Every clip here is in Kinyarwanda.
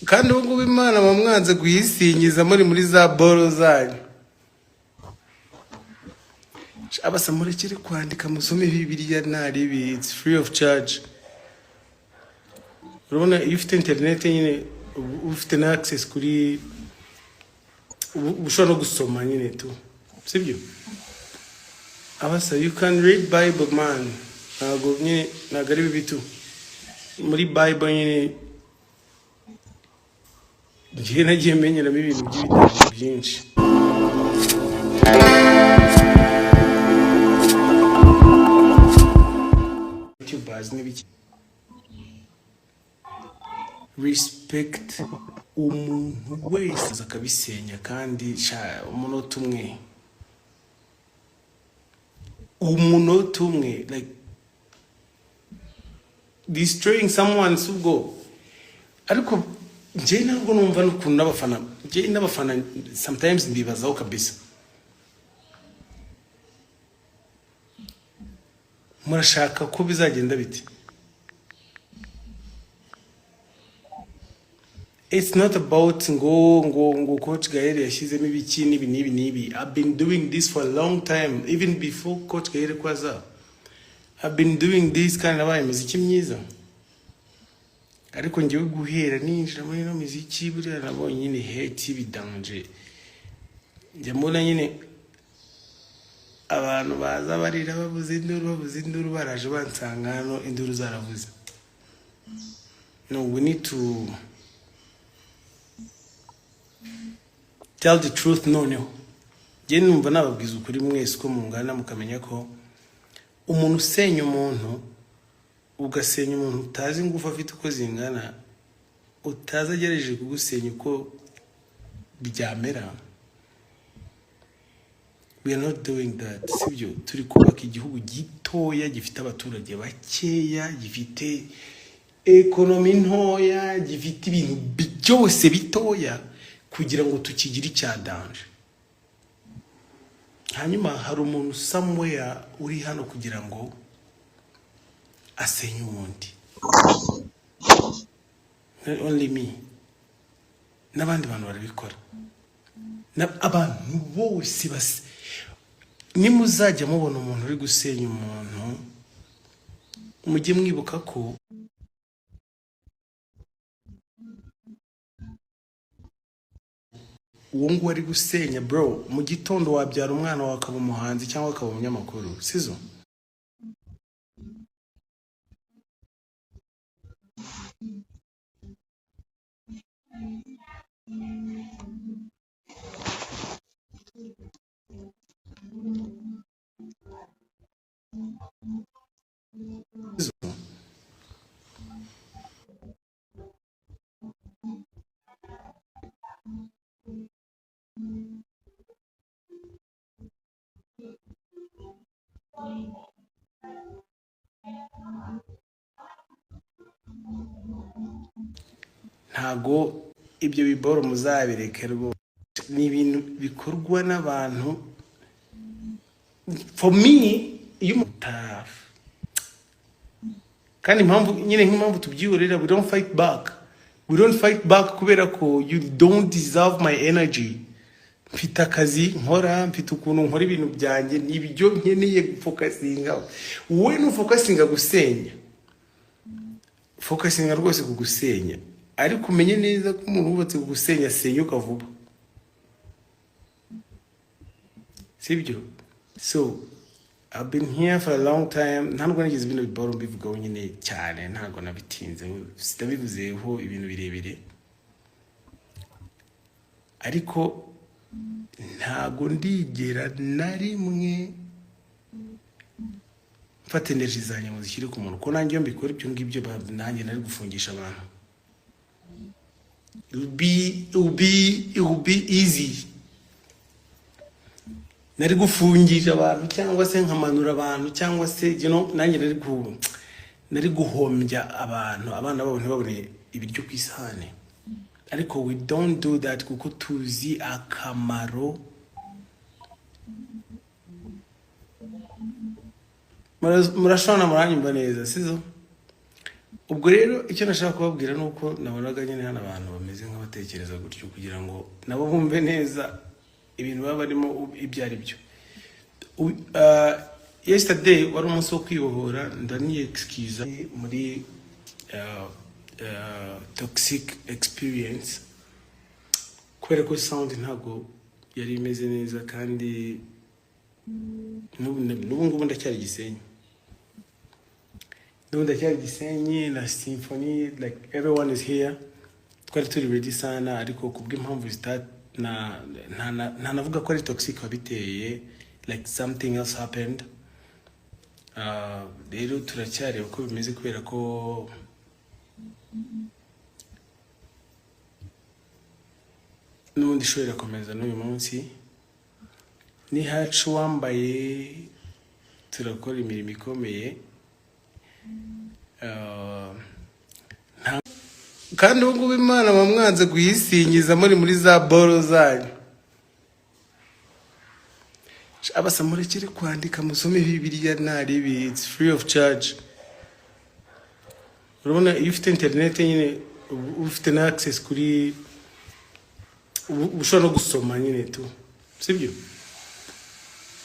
kandi ubu ngubu Imana bamwanze kuyisingiza muri za boro zanyu. Abasa murekere kwandika musome Bibiliya naribi, it's free of charge. Urabona iyo ufite internet nyine ufite na access kuri ushobora no gusoma nyine tu, sibyo? Abasa you can read Bible man, ntago nyine ntago ari bibi tu. Muri Bible nyine ngiye nagiye menyeramo ibintu by'ibitabo byinshi. Respect umuntu wese akabisenya kandi umunota umwe like destroying someone subwo. Ariko je ntabwo numva n'ukuntu n'abafana sometimes ndibazaho kabisa, murashaka ko bizagenda bite? It's not about ngo Coach Gaël yashizemo ibiki nibi. I've been doing this for a long time, even before Coach Gaël kwaza. I've been doing this kind of muziki myiza. Ariko ngiye guhera ninjira muri no muziki buriya nabonye nyine hate bidanje. Njye mbona nyine abantu baza barira bavuze induru baraje bansanga hano induru zaravuze. No, we need to tell the truth noneho. Je numva nababwiza ukuri mwese ko mungana mukamenya ko umuntu usenya umuntu ugasenya umuntu utazi ngufa afite uko zingana utazagereje kugusenya uko byamera. We are not doing that. Sibyo turi kubaka igihugu gitoya gifite abaturage bakeya, gifite economy ntoya, gifite ibintu byose bitoya kugira ngo tukigire icyadanje. Hanyuma hari umuntu somewhere uri hano kugira ngo asenye undi. Not only me, n'abandi bantu barabikora. Abantu bose base nimuzajya mubona umuntu uri gusenya umuntu mujye mwibuka ko uwo ngo ari gusenya bro. Mu gitondo wabyara umwana wakaba umuhanzi cyangwa akaba umunyamakuru, sizo? Ntago ibyo biboro muzabireke rwo, ni ibintu bikorwa n'abantu. For me iyo mutaf kandi impamvu nyine nk'impamvu tubyihorera, we don't fight back kubera ko you don't deserve my energy. Mfite akazi nkora, mfite ukuntu nkora ibintu byanjye, nibyo nkeneye gufokasinga. Wowe nufokasinga gusenya, fokasinga rwose kugusenya, ariko umenye neza ko umuntu wubatse kugusenya senyuka vuba, sibyo? So I've been here for a long time. Ntabwo nagize ibintu biboro mbivugaho nyine cyane, ntabwo nabitinze, sitabivuzeho ibintu birebire, ariko ntago ndigera na rimwe mfata energy zanjye ngo zishyire ku muntu, ko nanjye iyo mbikora ibyo ngibyo nanjye nari gufungisha abantu. It will be easy. Nari gufungisha abantu cyangwa se nkamanura abantu cyangwa se nanjye nari guhombya abantu, abana babo ntibabone ibiryo ku isahane. Ariko we don't do that kuko tuzi akamaro. Murashona muranyumva neza, sizo? ubwo rero icyo nashaka kubabwira nuko nabonaga nyine hano abantu bameze nk'abatekereza gutyo kugira ngo nabo bumve neza ibintu baba barimo ibyo ari byo. Yesterday wari umunsi wo kwibohora, ndani excuse muri toxic experience kubera ko sound ntago yari imeze neza kandi n'ubu ngubu ndacyari Gisenyi. Ndacyari Gisenyi na symphony, like everyone is here. Twari turi ready sana ariko kubw'impamvu nta navuga ko ari toxic wabiteye, like something else happened. Rero turacyareba uko bimeze kubera ko n'ubundi show irakomeza n'uyu munsi. Ni hacu wambaye turakora imirimo ikomeye. Kandi ubu ngubu Imana bamwanze kuyisingiza muri za boro zanyu. Abasa murekere kwandika musome Bibiliya naribi, it's free of charge. Urabona iyo ufite internet nyine ufite na access kuri ushobora no gusoma nyine tu, sibyo?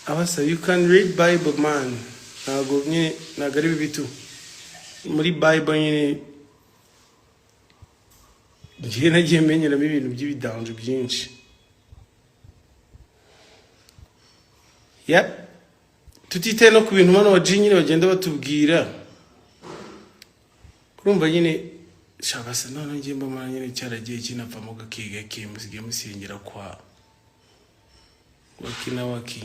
Abasa you can read Bible man. Ntago nyine nagari bibitu muri Bible nyine ngiye nagiye menyeramo ibintu by'ibidanje byinshi. Tutite no ku bintu mano waji nyine bagenda batubwira. Urumva nyine shabase none ngiye mbamara nyine cyaragiye kinapfa mu gakiga kimusige musingira kwa wakina waki.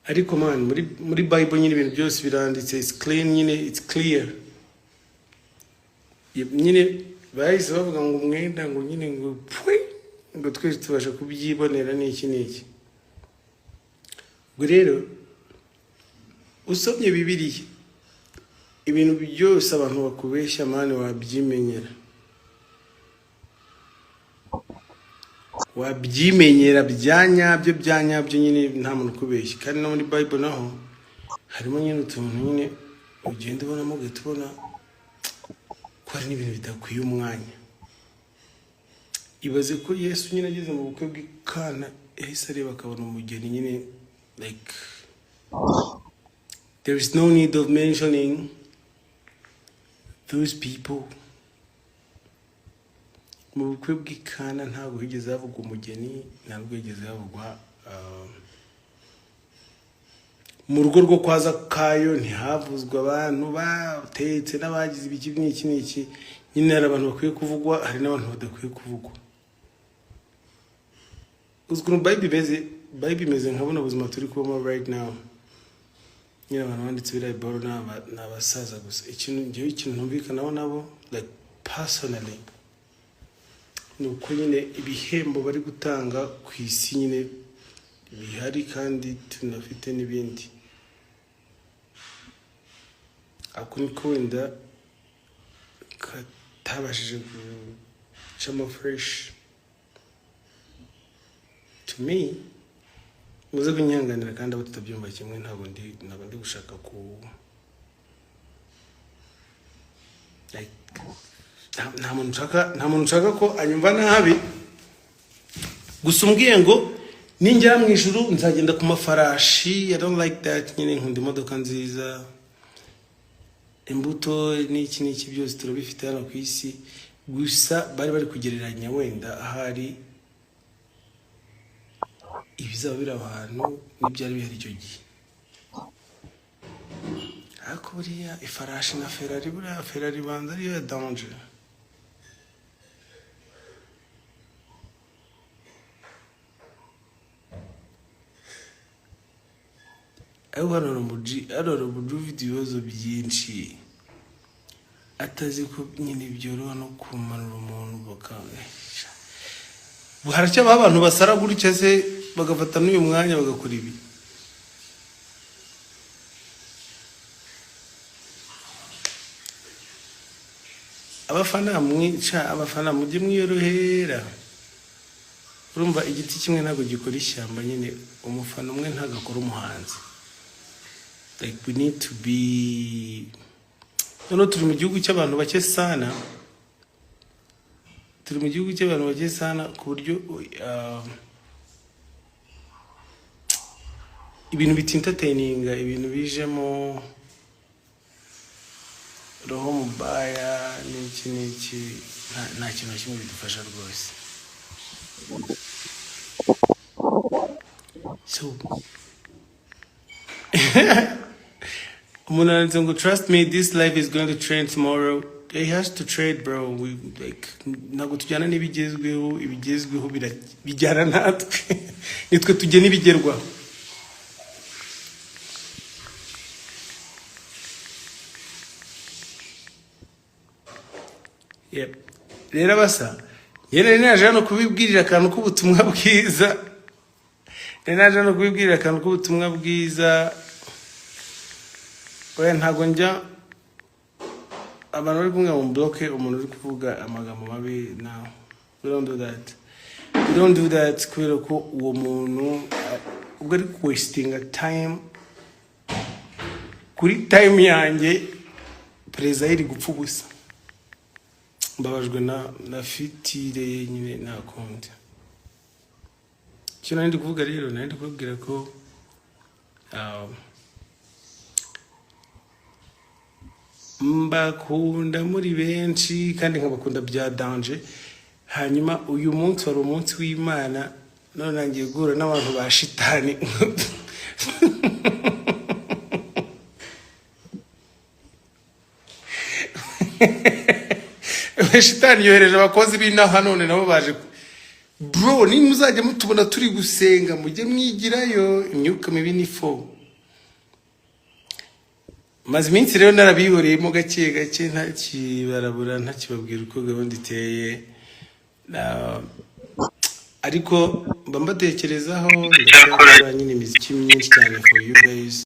Ariko man muri Bible nyine ibintu byose biranditse, it's clean nyine, it's clear. Nyine bahise bavuga ngo umwenda ngo nyine ngo ngo twese tubasha kubyibonera n'iki. Ubwo rero usomye Bibiliya ibintu byose abantu bakubeshya mane wabyimenyera byanyabyo nyine nta muntu kubeshya. Kandi no muri Bible naho harimo nyine utuntu nyine ugenda ubonamo gatubona ko hari n'ibintu bidakwiye umwanya. Ibaze ko Yesu nyine ageze mu bukwe bw'Ikana yahise areba akabona umugeni nyine, like there is no need of mentioning those people. Mu bukwe bw'Ikana ntabwo higeze havugwa umugeni, ntabwo higeze havugwa mu rugo rwo kwaza kayo ntihavuzwa abantu batetse n'abagize ibiki n'iki. Nyine hari abantu bakwiye kuvugwa, hari n'abantu badakwiye kuvugwa. Uzwi Bible imeze nkabona ubuzima turi kubamo right now. Nyine abantu banditse biriya Bible n'abasaza gusa. Ikintu ntumvikanaho nabo, like personally, nuko nyine ibihembo bari gutanga ku isi nyine bihari kandi tunafite n'ibindi. Ako niko wenda katabashije gucamo fresh to me. Muze kunyanganira kandi abo tutabyumva kimwe, ntabwo ndi gushaka ku like nta muntu nshaka ko anyumva nabi. Gusa umbwiye ngo ninjya mu ijuru nzagenda ku mafarashi, I don't like that. Nyine nkunda imodoka nziza, imbuto n'iki byose turabifite hano ku isi. Gusa bari kugereranya wenda ahari ibizaba biri abantu n'ibyari bihari icyo gihe. Ariko buriya ifarashi na Ferrari banza ariyo danger. Hano umuji ufite ibibazo byinshi atazi ko nyine byoroha no kumanura umuntu bakanga. Haracyabaho abantu basara gutya se bagafata n'uyu mwanya bagakora ibi. Abafana mujye mwiyorohera. Urumva igiti kimwe ntabwo gikora ishyamba, nyine umufana umwe ntagakora umuhanzi. Like we need to be none turi mu gihugu cy'abantu bake sana, turi mu gihugu cy'abantu bake sana ku buryo ibintu bitintataininga, ibintu bijemo roho mubaya n'iki nta kintu kimwe bidufasha rwose. So umuntu aranditse ngo trust me, this life is going to trend tomorrow. It has to trade, bro. We like ntabwo tujyana n'ibigezweho, ibigezweho bijyana natwe nitwe tujye n'ibigerwaho. Yep. Rero basa yene naje hano kubibwirira akantu k'ubutumwa bwiza, naje hano kubibwirira akantu k'ubutumwa bwiza. Oya ntago njya abantu bari kumwe mu bloke umuntu uri kuvuga amagambo mabi. Now we don't do that, we don't do that kubera ko uwo muntu ubwo ari wasting a time kuri time yanjye pereza iri gupfa ubusa. Mbabajwe na fitire nyine na konti. Cyo ndi kuvuga rero, ndi kubabwira ko mbakunda muri benshi kandi nkabakunda bya danger. Hanyuma uyu munsi wari umunsi w'Imana, none nangiye guhura n'abantu ba shitani. Shitani yohereje abakozi b'inaha none nabo baje. Bro, ni muzajya mutubona turi gusenga mujye mwigirayo imyuka mibi ni fo. Maze iminsi rero narabihoreyemo gake gake ntakibarabura ntakibabwira uko gahunda iteye. Ariko mba mbatekerezaho ndakora nyine imiziki myinshi cyane for you guys.